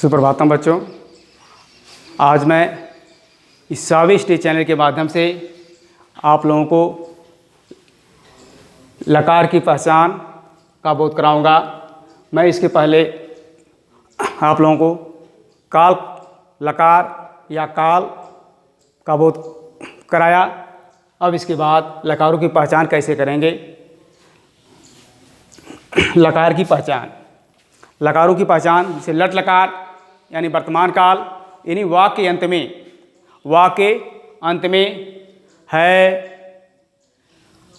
सुप्रभातम बच्चों। आज मैं इस सावी स्टेज चैनल के माध्यम से आप लोगों को लकार की पहचान का बोध कराऊंगा। मैं इसके पहले आप लोगों को काल लकार या काल का बोध कराया। अब इसके बाद लकारों की पहचान कैसे करेंगे। लकार की पहचान, लकारों की पहचान जैसे लट लकार यानी वर्तमान काल, यानी वाक्य के अंत में है,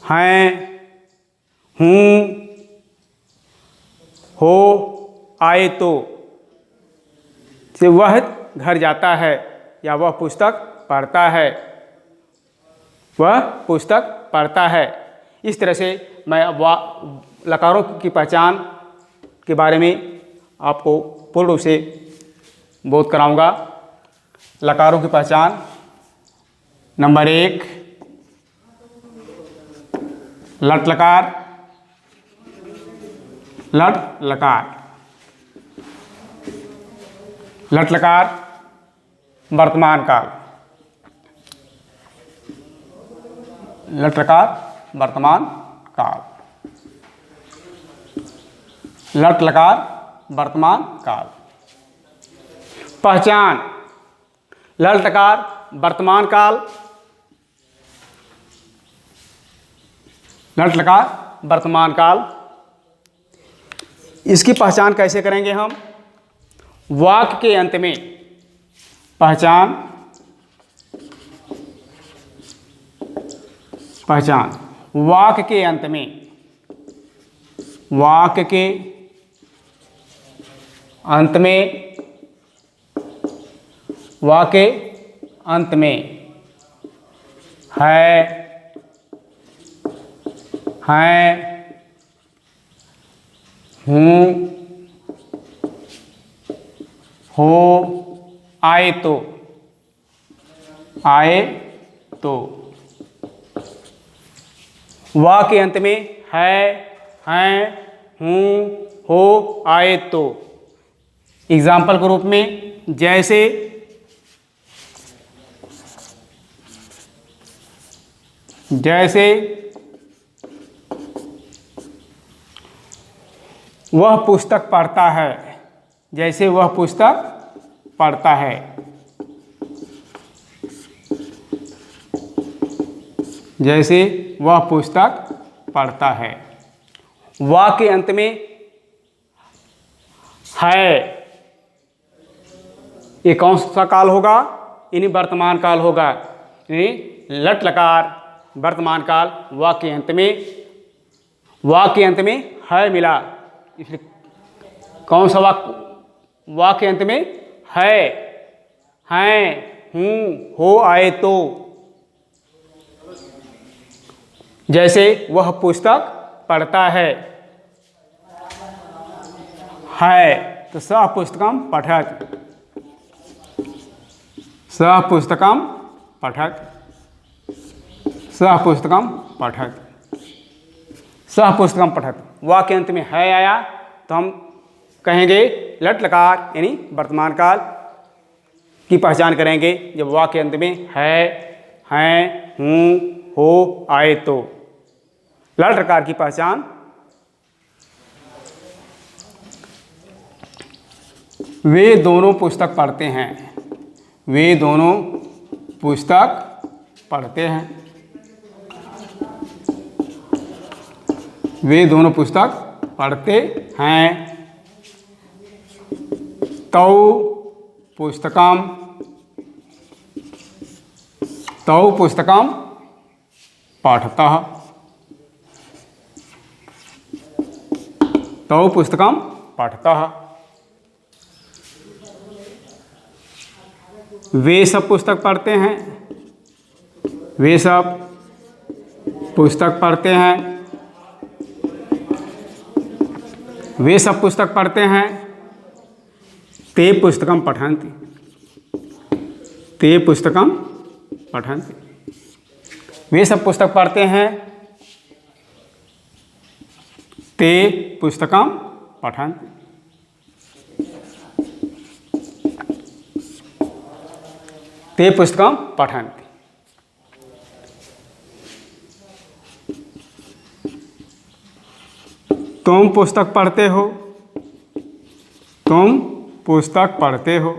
हैं, हूँ, हो, आए तो, से वह घर जाता है या वह पुस्तक पढ़ता है, वह पुस्तक पढ़ता है। इस तरह से मैं अब लकारों की पहचान के बारे में आपको पूर्ण रूप से बोध कराऊंगा। लकारों की पहचान नंबर 1, लट लकार, लट लकार। लट लकार वर्तमान काल, लट लकार वर्तमान काल, लट लकार वर्तमान काल। पहचान लट लकार वर्तमान काल, लट लकार वर्तमान काल। इसकी पहचान कैसे करेंगे हम। वाक्य के अंत में पहचान, पहचान वाक्य के अंत में, वाक्य के अंत में, वाक्य अंत में है, हैं, हूँ, हो, आए तो, आए तो। वाक्य के अंत में है, हैं, हूँ, हो, आए तो। एग्जाम्पल के रूप में जैसे जैसे वह पुस्तक पढ़ता है, जैसे वह पुस्तक पढ़ता है। जैसे वह पुस्तक पढ़ता है। वाक्य के अंत में है, ये कौन सा काल होगा। यानी वर्तमान काल होगा। यानी लट लकार वर्तमान काल। वाक्य अंत में, वाक्य अंत में है मिला, इसलिए कौन सा वाक्य अंत में है, हैं, हूँ, हो, आए तो। जैसे वह पुस्तक पढ़ता है तो सह पुस्तकम पठत, सह पुस्तकम पठत, सह पुस्तकम पठत, सह पुस्तकम पठत। वाक्य अंत में है आया तो हम कहेंगे लट लकार यानी वर्तमान काल की पहचान करेंगे जब वाक्य अंत में है, हैं, हूँ, हो, आए तो। लट लकार की पहचान वे दोनों पुस्तक पढ़ते हैं, वे दोनों पुस्तक पढ़ते हैं, वे दोनों पुस्तक पढ़ते हैं। तौ पुस्तकम, तौ पुस्तकम पठतः, तौ पुस्तकम पठतः। वे सब पुस्तक पढ़ते हैं, वे सब पुस्तक पढ़ते हैं, वे सब पुस्तक पढ़ते हैं। ते पुस्तकम पठन्ति, ते पुस्तकम पठन्ति। वे सब पुस्तक पढ़ते हैं। ते पुस्तकम पठन्ति। ते पुस्तकं पठन्ति। तुम पुस्तक पढ़ते हो, तुम पुस्तक पढ़ते हो,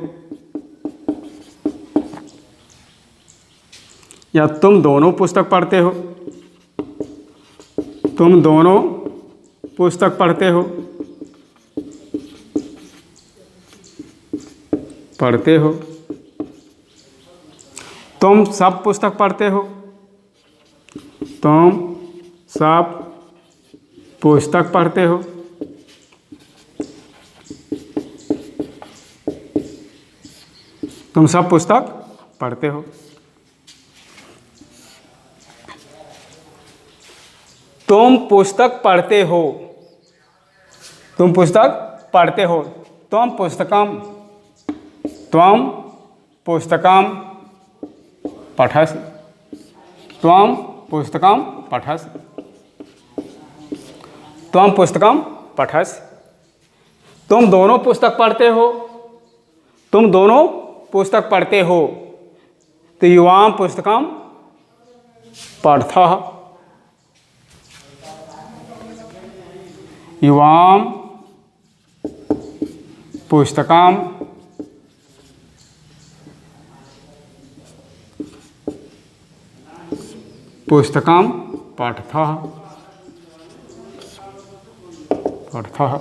या तुम दोनों पुस्तक पढ़ते हो, तुम दोनों पुस्तक पढ़ते हो, पढ़ते हो, तुम सब पुस्तक पढ़ते हो, तुम सब पुस्तक पढ़ते हो, तुम सब पुस्तक पढ़ते हो। तुम पुस्तक पढ़ते हो, तुम पुस्तक पढ़ते हो, त्वं पुस्तकं, त्वं पुस्तकं पठसि, त्वं पुस्तकं पठसि, त्वं पुस्तकं पठसि। तुम दोनों पुस्तक पढ़ते हो, तुम दोनों पुस्तक पढ़ते हो, तो युवां पुस्तकं पठतः, युवां पुस्तकं पुस्तकं पठतः, पठतः।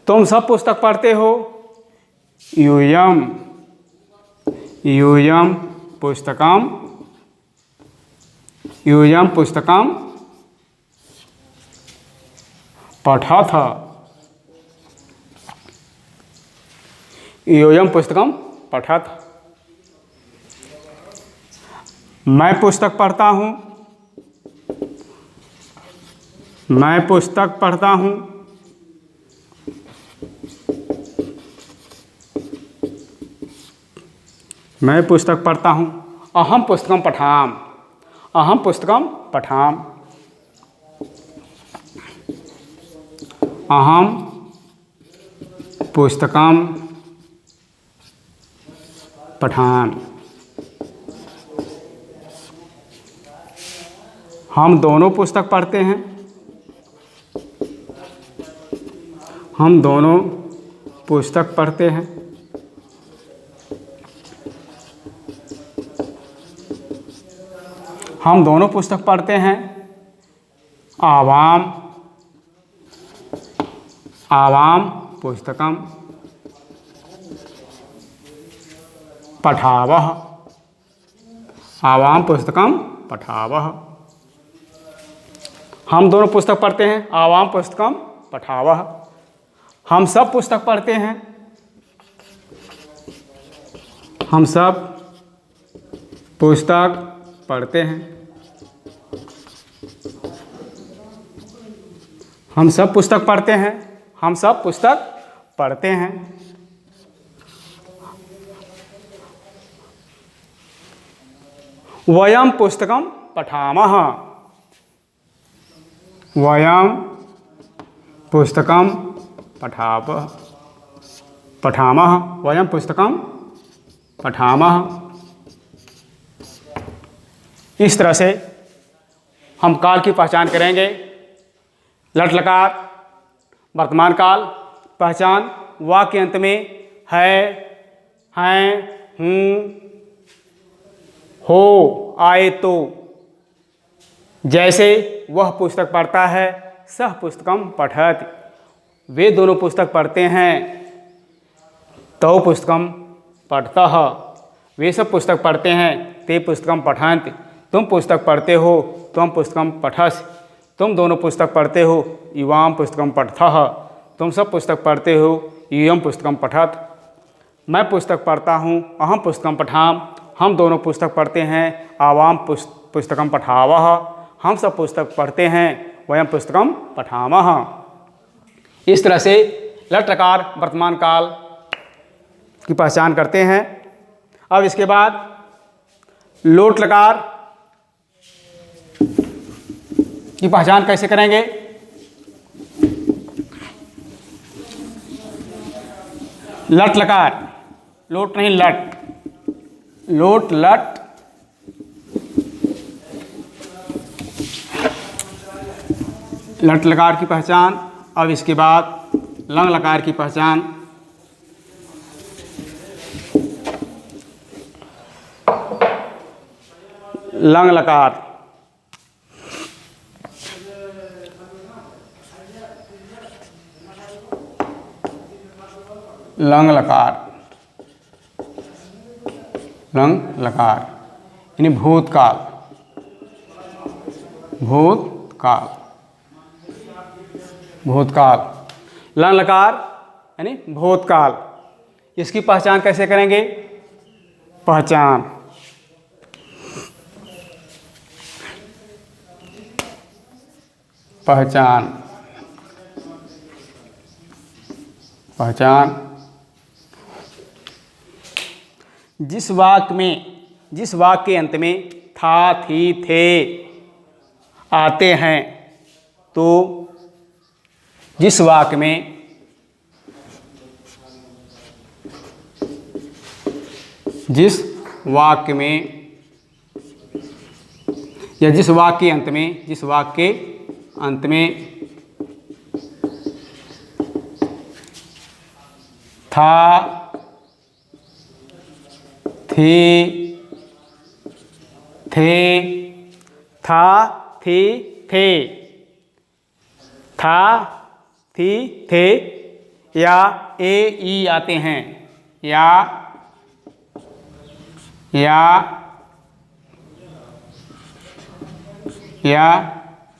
तुम सब पुस्तक पढ़ते हो, यूयं, यूयं पुस्तकं, यूयं पुस्तकं पठतः, यूयं पुस्तकं पठतः। मैं पुस्तक पढ़ता हूँ, मैं पुस्तक पढ़ता हूँ, मैं पुस्तक पढ़ता हूँ, अहं पुस्तकं पठामि, अहं पुस्तकं पठामि, अहं पुस्तकं पठामि। हम दोनों पुस्तक पढ़ते हैं, हम दोनों पुस्तक पढ़ते हैं, हम दोनों पुस्तक पढ़ते हैं, आवां, आवां पुस्तकं पठावः, आवां पुस्तकं पठावः। हम दोनों पुस्तक पढ़ते हैं, आवां पुस्तकं पठावः। हम सब पुस्तक पढ़ते हैं, हम सब पुस्तक पढ़ते हैं, हम सब पुस्तक पढ़ते हैं, हम सब पुस्तक पढ़ते हैं। वयं पुस्तकं पठामः, वयं पुस्तकं पठामः, वयं पुस्तकं पठामः। इस तरह से हम काल की पहचान करेंगे। लट लकार वर्तमान काल पहचान, वाक्य अंत में है, हैं, हूँ, हो, आए तो। जैसे वह पुस्तक पढ़ता है, सह पुस्तकं पठति, वे दोनों पुस्तक पढ़ते हैं, तौ पुस्तकं पठतः, वे सब पुस्तक पढ़ते हैं, ते पुस्तकं पठन्ति। तुम पुस्तक पढ़ते हो, त्वं पुस्तकं पठसि, तुम दोनों पुस्तक पढ़ते हो, युवां पुस्तकं पठतः, तुम सब पुस्तक पढ़ते हो, यूयं पुस्तकं पठत्। मैं पुस्तक पढ़ता हूँ, अहं पुस्तकं पठामि, हम दोनों पुस्तक पढ़ते हैं, आवां पुस्तकं पठावः, हम सब पुस्तक पढ़ते हैं, वयं पुस्तकं पठामः। इस तरह से लट लकार वर्तमान काल की पहचान करते हैं। अब इसके बाद लोट लकार की पहचान कैसे करेंगे? लट लकार, लोट नहीं लट, लोट लट लट लकार की पहचान। अब इसके बाद लंग लकार की पहचान। लंग लकार, लंग लकार, लंग लकार यानी भूतकाल, भूतकाल, भूतकाल। लंग लकार यानी भूतकाल। इसकी पहचान कैसे करेंगे? पहचान, पहचान, पहचान। जिस वाक्य के अंत में था, थी, थे आते हैं तो जिस वाक्य में या जिस वाक्य के अंत में था, थी, थे, था, थी, थे, था, थी, थे या ए ई आते हैं, या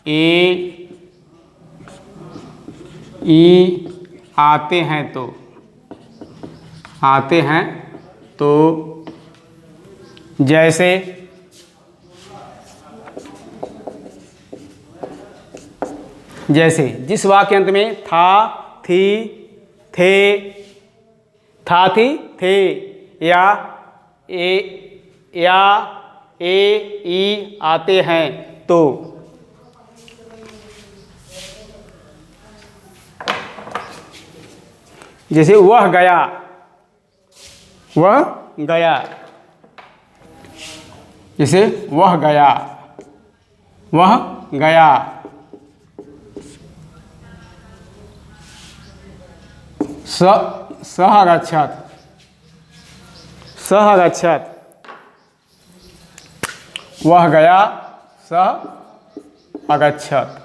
ए ई आते हैं तो जैसे जिस वाक्य अंत में था, थी, थे, था, थी, थे या ए ई आते हैं तो जैसे वह गया, जैसे वह गया, सः गच्छत्, वह गया, सः अगच्छत्।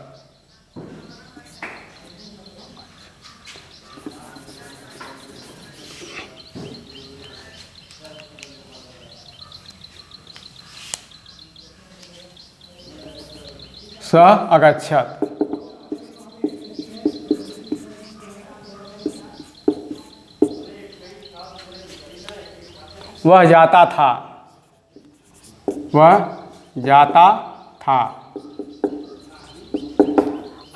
सः अगच्छत्। वह जाता था,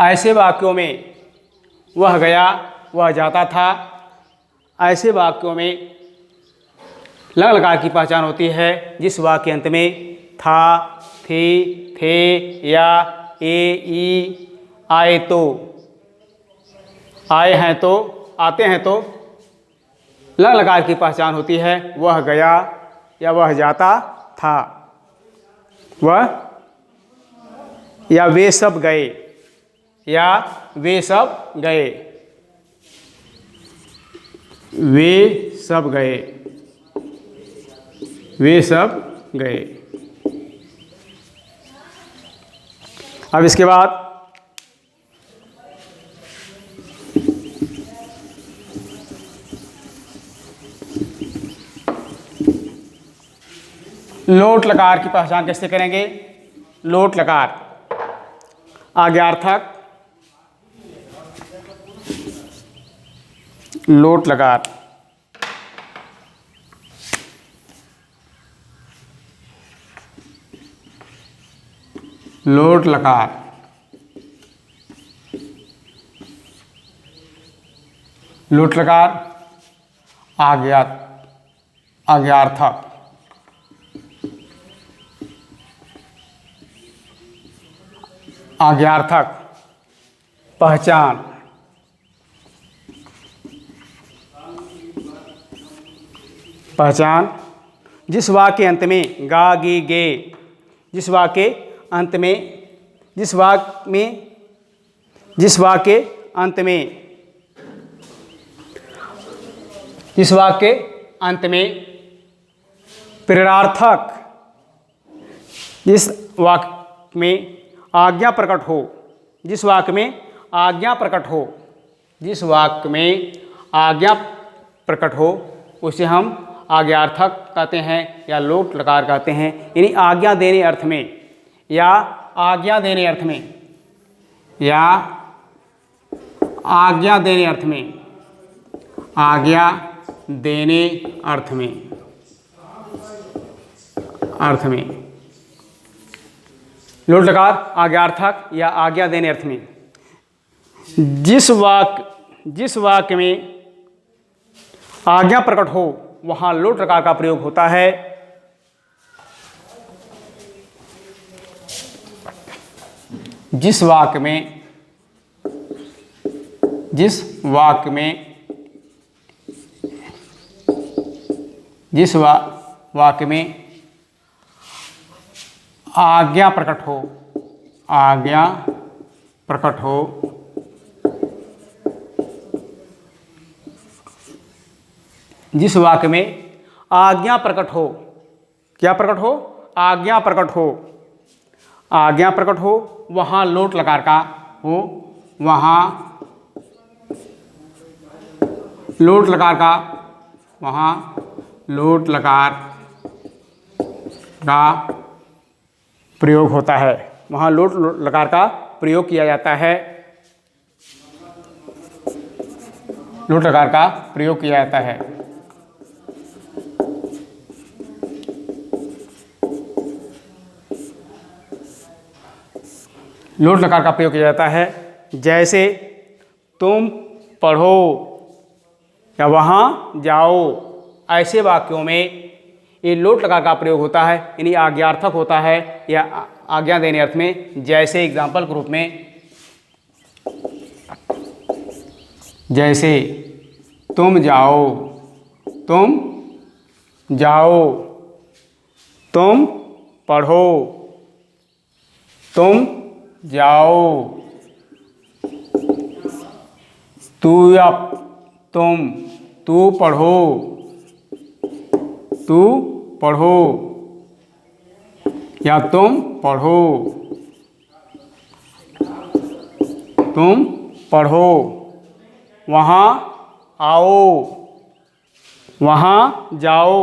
ऐसे वाक्यों में वह गया, वह जाता था, ऐसे वाक्यों में लंग लकार की पहचान होती है जिस वाक्य के अंत में था, थी, थे या ए ई आए तो, आए हैं तो, आते हैं तो लंग लकार की पहचान होती है वह गया या वह जाता था, वह या वे सब गए, या वे सब गए, वे सब गए, वे सब गए। अब इसके बाद लोट लकार की पहचान कैसे करेंगे? लोट लकार आज्ञार्थक, लोट लकार, लोट लकार, लोट लकार आज्ञार्थक, आज्ञार्थक पहचान, पहचान जिस वाक्य के अंत में गा गी गे, जिस वाक्य के अंत में, जिस वाक्य में, जिस वाक्य के अंत में, जिस वाक्य के अंत में प्रेरणार्थक, जिस वाक्य में आज्ञा प्रकट हो, जिस वाक्य में आज्ञा प्रकट हो, जिस वाक्य में आज्ञा प्रकट हो, उसे हम आज्ञार्थक कहते हैं या लोट लकार कहते हैं। यानी आज्ञा देने अर्थ में या आज्ञा देने अर्थ में या आज्ञा देने अर्थ में, आज्ञा देने अर्थ में, अर्थ में लोट लकार आज्ञार्थक या आज्ञा देने अर्थ में। जिस वाक्य में आज्ञा प्रकट हो वहाँ लोट लकार का प्रयोग होता है। जिस वाक्य में, जिस वाक्य में, जिस वाक्य में आज्ञा प्रकट हो, आज्ञा प्रकट हो, जिस वाक्य में आज्ञा प्रकट हो, क्या प्रकट हो? आज्ञा प्रकट हो, आज्ञा प्रकट हो, वहाँ लोट लकार का हो, वहाँ लोट लकार का, वहाँ लोट लकार का प्रयोग होता है, वहाँ लोट लकार का प्रयोग किया जाता है, लोट लकार का प्रयोग किया जाता है। लोट लकार का प्रयोग किया जाता है। जैसे तुम पढ़ो या वहाँ जाओ, ऐसे वाक्यों में ये लोट लकार का प्रयोग होता है, यानी आज्ञार्थक होता है या आज्ञा देने अर्थ में। जैसे एग्जाम्पल के रूप में, जैसे तुम जाओ, तुम जाओ, तुम पढ़ो, तुम जाओ, तू या तुम, तू पढ़ो, तू पढ़ो या तुम पढ़ो, तुम पढ़ो, वहाँ आओ, वहाँ जाओ,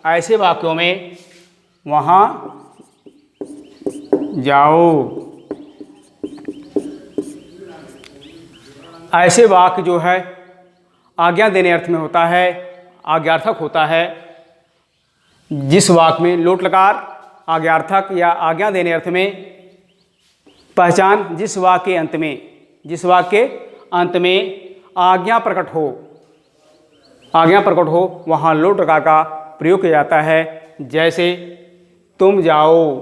ऐसे वाक्यों में वहाँ जाओ, ऐसे वाक्य जो है आज्ञा देने अर्थ में होता है, आज्ञार्थक होता है। जिस वाक्य में लोट लकार आज्ञार्थक या आज्ञा देने अर्थ में पहचान, जिस वाक्य के अंत में, जिस वाक्य के अंत में आज्ञा प्रकट हो, आज्ञा प्रकट हो, वहाँ लोट लकार का प्रयोग किया जाता है। जैसे तुम जाओ,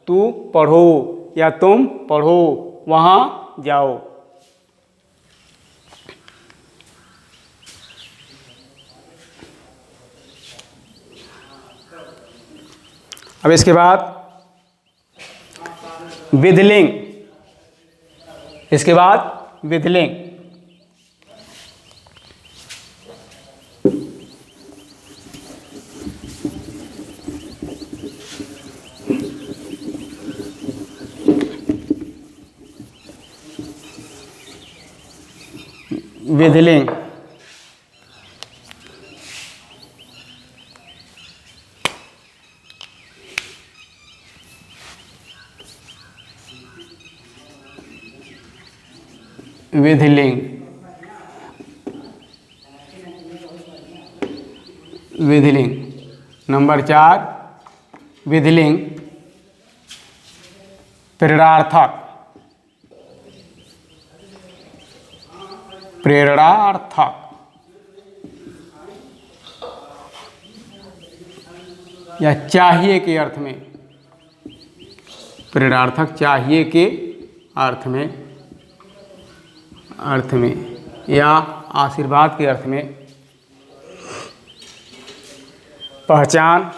तू पढ़ो या तुम पढ़ो, वहाँ जाओ। अब इसके बाद विधिलिंग, इसके बाद विधिलिंग। विधिलिंग विधिलिंग, विधिलिंग नंबर 4, विधिलिंग प्रेरणार्थक, प्रेरणार्थक या चाहिए के अर्थ में, प्रेरणार्थक चाहिए के अर्थ में, अर्थ में या आशीर्वाद के अर्थ में। पहचान,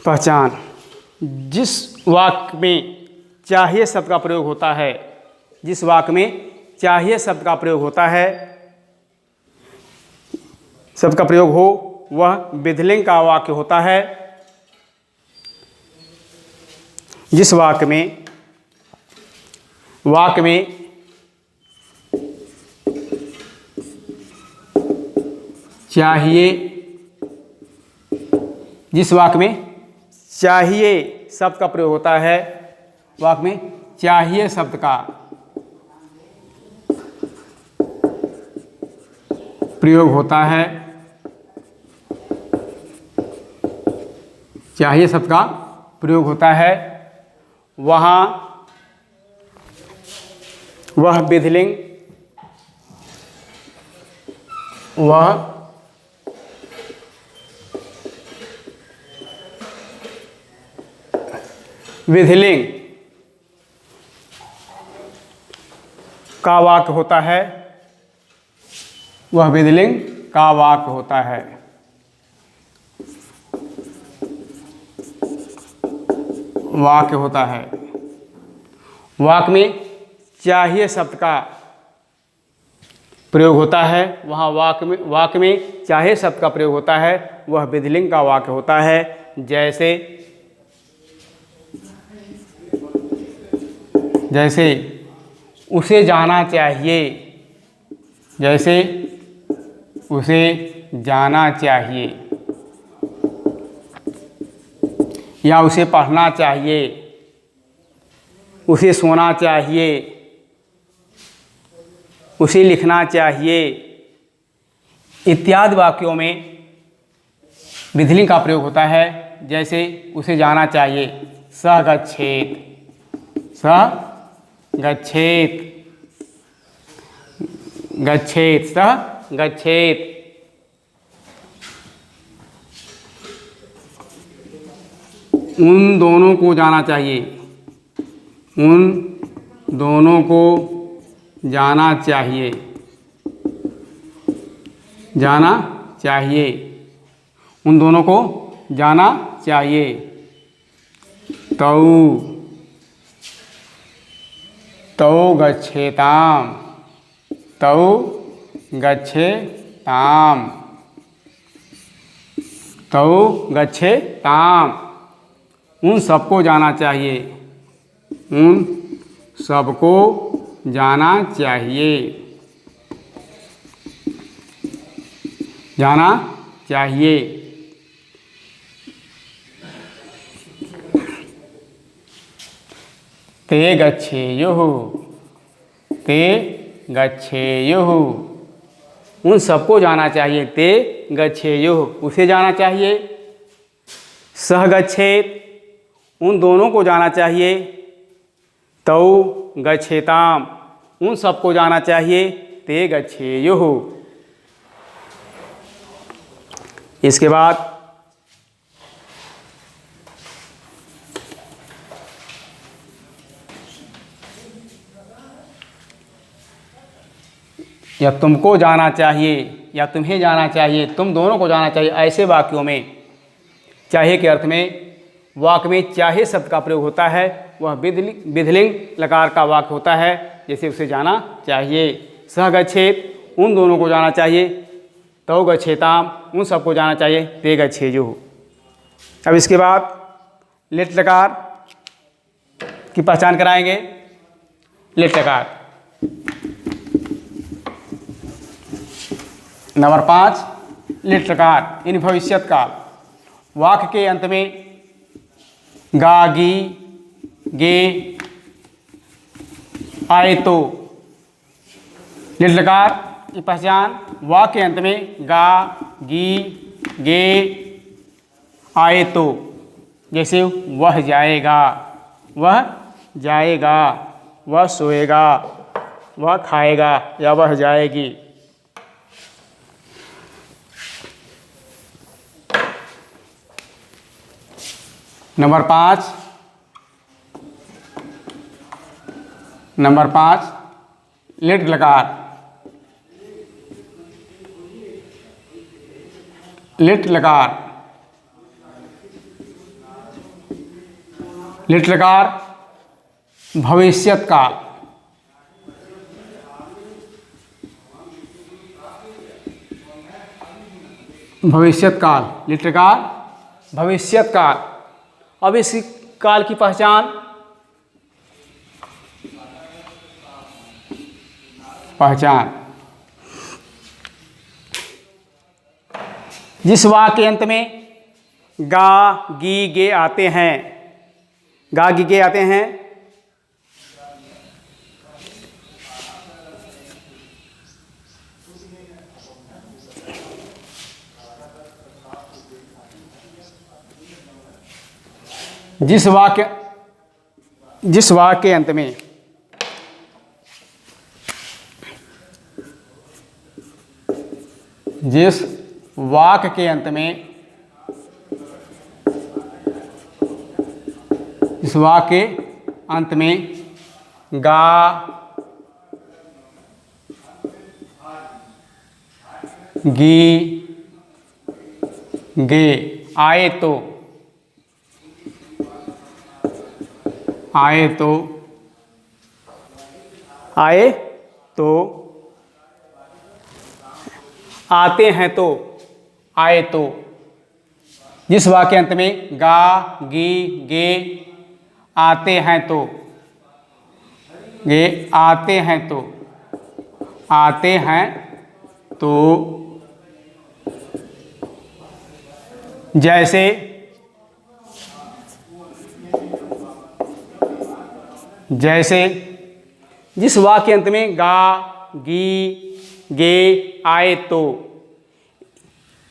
पहचान। जिस वाक्य में चाहिए शब्द का प्रयोग होता है, जिस वाक्य में चाहिए शब्द का प्रयोग होता है, शब्द का प्रयोग हो, वह विधिलिंग का वाक्य होता है। जिस वाक्य में चाहिए, जिस वाक्य में चाहिए शब्द का प्रयोग होता है, वाक्य में चाहिए शब्द का प्रयोग होता है, चाहिए शब्द का प्रयोग होता है, वहाँ वह विधिलिंग, वह विधिलिंग का वाक्य होता है, वह विधिलिंग का वाक्य होता है। वाक्य होता है। वाक्य में चाहिए शब्द का प्रयोग होता है, वहाँ वाक्य में चाहिए शब्द का प्रयोग होता है, वह विधिलिंग का वाक्य होता है। जैसे उसे जाना चाहिए, जैसे उसे जाना चाहिए, या उसे पढ़ना चाहिए, उसे सोना चाहिए, उसे लिखना चाहिए, इत्यादि वाक्यों में विधिलिंग का प्रयोग होता है। जैसे उसे जाना चाहिए, सः गच्छेत्, सः गच्छेत्, गच्छेत्, सः गच्छेत्। उन दोनों को जाना चाहिए, उन दोनों को जाना चाहिए, जाना चाहिए, उन दोनों को जाना चाहिए। तौ गच्छेताम्, तौ गच्छेताम्, तौ गच्छेताम्। उन सबको जाना चाहिए, उन सबको जाना चाहिए, जाना चाहिए। ते गच्छेयुः, ते गच्छेयुः। उन सबको जाना चाहिए, ते गच्छेयुः, उसे जाना चाहिए। सः गच्छेत्, उन दोनों को जाना चाहिए। तौ गच्छेताम्, उन सबको जाना चाहिए। ते गच्छेयुः। इसके बाद या तुमको जाना चाहिए, या तुम्हें जाना चाहिए, तुम दोनों को जाना चाहिए, ऐसे वाक्यों में चाहिए के अर्थ में वाक्य में चाहिए शब्द का प्रयोग होता है, वह विधिलिंग लकार का वाक्य होता है। जैसे उसे जाना चाहिए, सः गच्छेत्, उन दोनों को जाना चाहिए। तौ गच्छेताम्, उन सबको जाना चाहिए। ते गच्छेयुः। अब इसके बाद लेट लकार की पहचान कराएंगे। लेट लकार नंबर 5, लेट लकार इन भविष्यत काल। वाक्य के अंत में गा, गी, गे आए तो लेट लकार की पहचान। वाक्य के अंत में गा, गी, गे आए तो, जैसे वह जाएगा, वह जाएगा, वह सोएगा, वह खाएगा, या वह जाएगी। नंबर 5 लेट लकार। लेट लकार लिट्लकार भविष्यत काल। भविष्यत काल, लिट्लकार भविष्यत काल। अब इस काल की पहचान जिस वाक्य के अंत में गा गी गे आते हैं, गा गी गे आते हैं, जिस वाक्य के अंत में जिस वाक्य के अंत में इस वाक्य के अंत में गा गी गे आए तो आए तो आते हैं तो आए तो। जिस वाक्य अंत में गा गी गे आते हैं तो गे आते हैं तो आते हैं तो जैसे जिस वाक्य अंत में गा गी गे आए तो।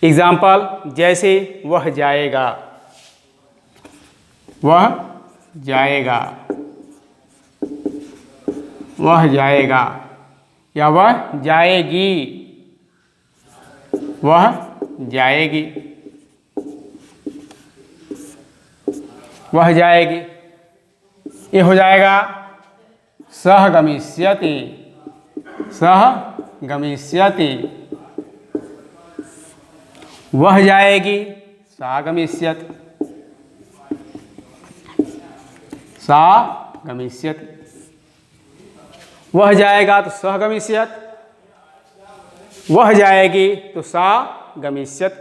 एग्जाम्पल, जैसे वह जाएगा, वह जाएगा, वह जाएगा, या वह जाएगी, वह जाएगी, वह जाएगी। ये हो जाएगा सह गमिष्यति, सह गमिष्यति। वह जाएगी, सा गमिष्यति, सा गमिष्यति। वह जाएगा तो सह गमिष्यत, वह जाएगी तो सा गमिष्यत।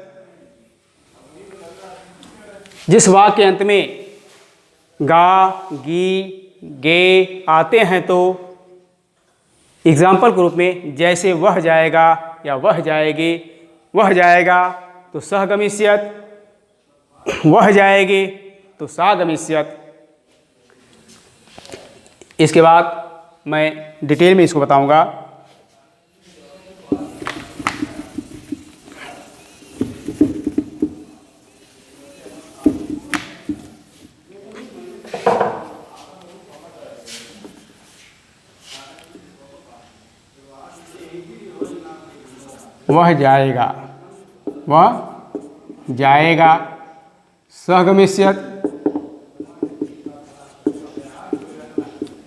जिस वाक्य के अंत में गा गी गे आते हैं तो एग्जाम्पल के रूप में जैसे वह जाएगा या वह जाएगी, वह जाएगा तो सह गमिष्यत, वह जाएगी तो सा गमिष्यत। इसके बाद मैं डिटेल में इसको बताऊंगा। वह जाएगा, वह जाएगा, सह गमिष्यत,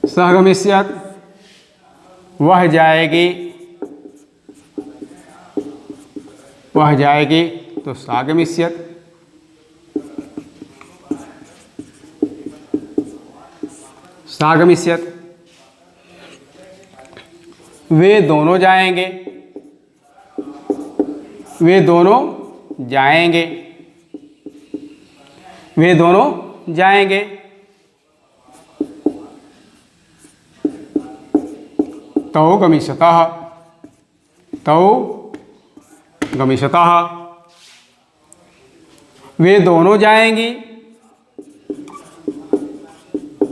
सह गमिष्यत। वह जाएगी, वह जाएगी तो सा गमिष्यत। सा गमिष्यत। वे दोनों जाएंगे, वे दोनों जाएंगे, वे दोनों जाएंगे। तौ गमिष्यतः, तौ गमिष्यतः। वे दोनों जाएंगी,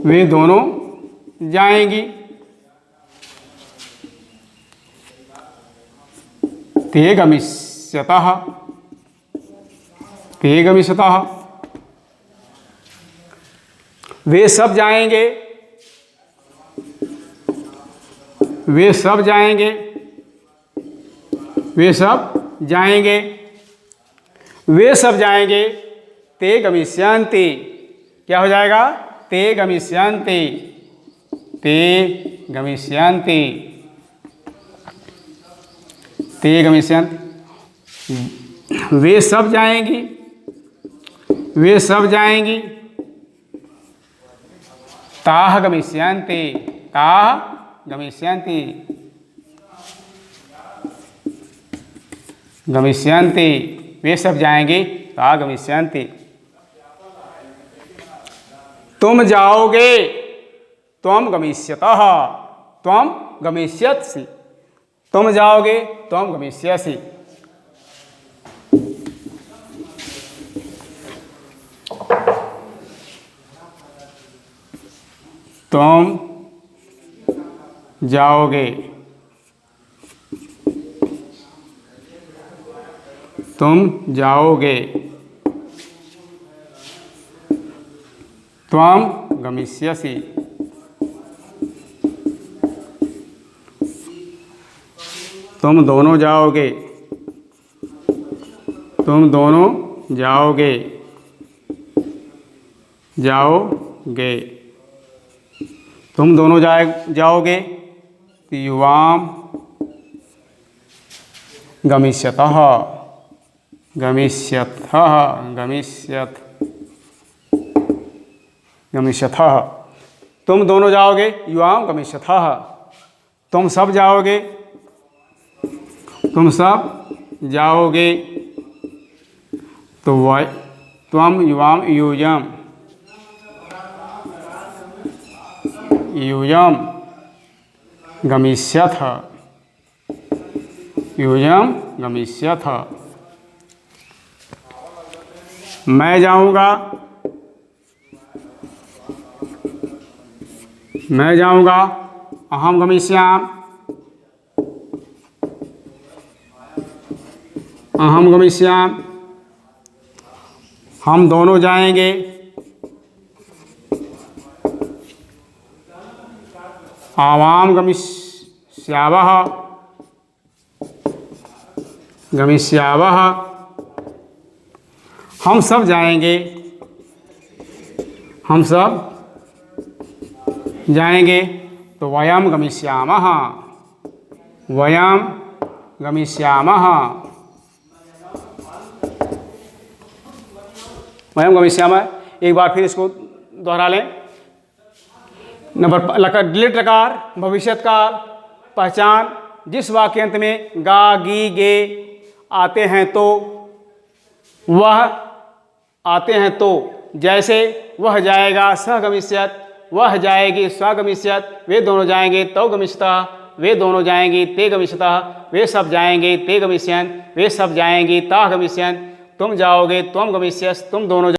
वे दोनों जाएंगी। ते गमिष्यतः, ते गमिष्यतः। वे सब जाएंगे, वे सब जाएंगे, वे सब जाएंगे, वे सब जाएंगे। ते गमिष्यन्ति, क्या हो जाएगा? ते गमिष्यन्ति, ते गमिष्यन्ति, ते गमिष्यन्ति। वे सब जाएंगी, वे सब जाएंगी, ताः गमिष्यन्ति, ताः गमिष्यन्ति, गमिष्यन्ति, वे सब जाएंगे, ताः गमिष्यन्ति। तुम जाओगे, त्वं गमिष्यतः, त्वं गमिष्यसि, तुम जाओगे, त्वं गमिष्यसि। तुम जाओगे, तुम जाओगे, त्वं गमिष्यसि, तुम दोनों जाओगे, तुम दोनों जाओगे, जाओगे, तुम दोनों जाओगे, युवाम गमिष्यतः, गमिष्यतः, गमिष्यतः, तुम दोनों जाओगे, युवाम गमिष्यतः, तुम सब जाओगे, तुम सब जाओगे, तो वह त्वं युवाम यूयम, यूयम गमिष्यथ, यूयम गमिष्यथ। मैं जाऊंगा, मैं जाऊंगा, अहम गमिष्याम, अहम गमिष्याम, हम दोनों जाएंगे, आवाम गमिष्यावः, गमिष्यावः, हम सब जाएंगे, हम सब जाएंगे, तो वयम गमिष्यामः, वयम गमिष्यामः, वयम गमिष्यामः। एक बार फिर इसको दोहरा लें। नंबर डिलीट लकार, भविष्यत काल, पहचान, जिस वाक्यांत में गा, गी, गे आते हैं तो, वह आते हैं तो, जैसे वह जाएगा सह गमिष्यत, वह जाएगी स्व गमिष्यत, वे दोनों जाएंगे तौ गमिष्यतः, वे दोनों जाएंगी ते गमिष्यतः, वे सब जाएंगे ते गमिष्यन्, वे सब जाएंगी ताः गमिष्यन्, तुम जाओगे त्वं गमिष्यसि, तुम दोनों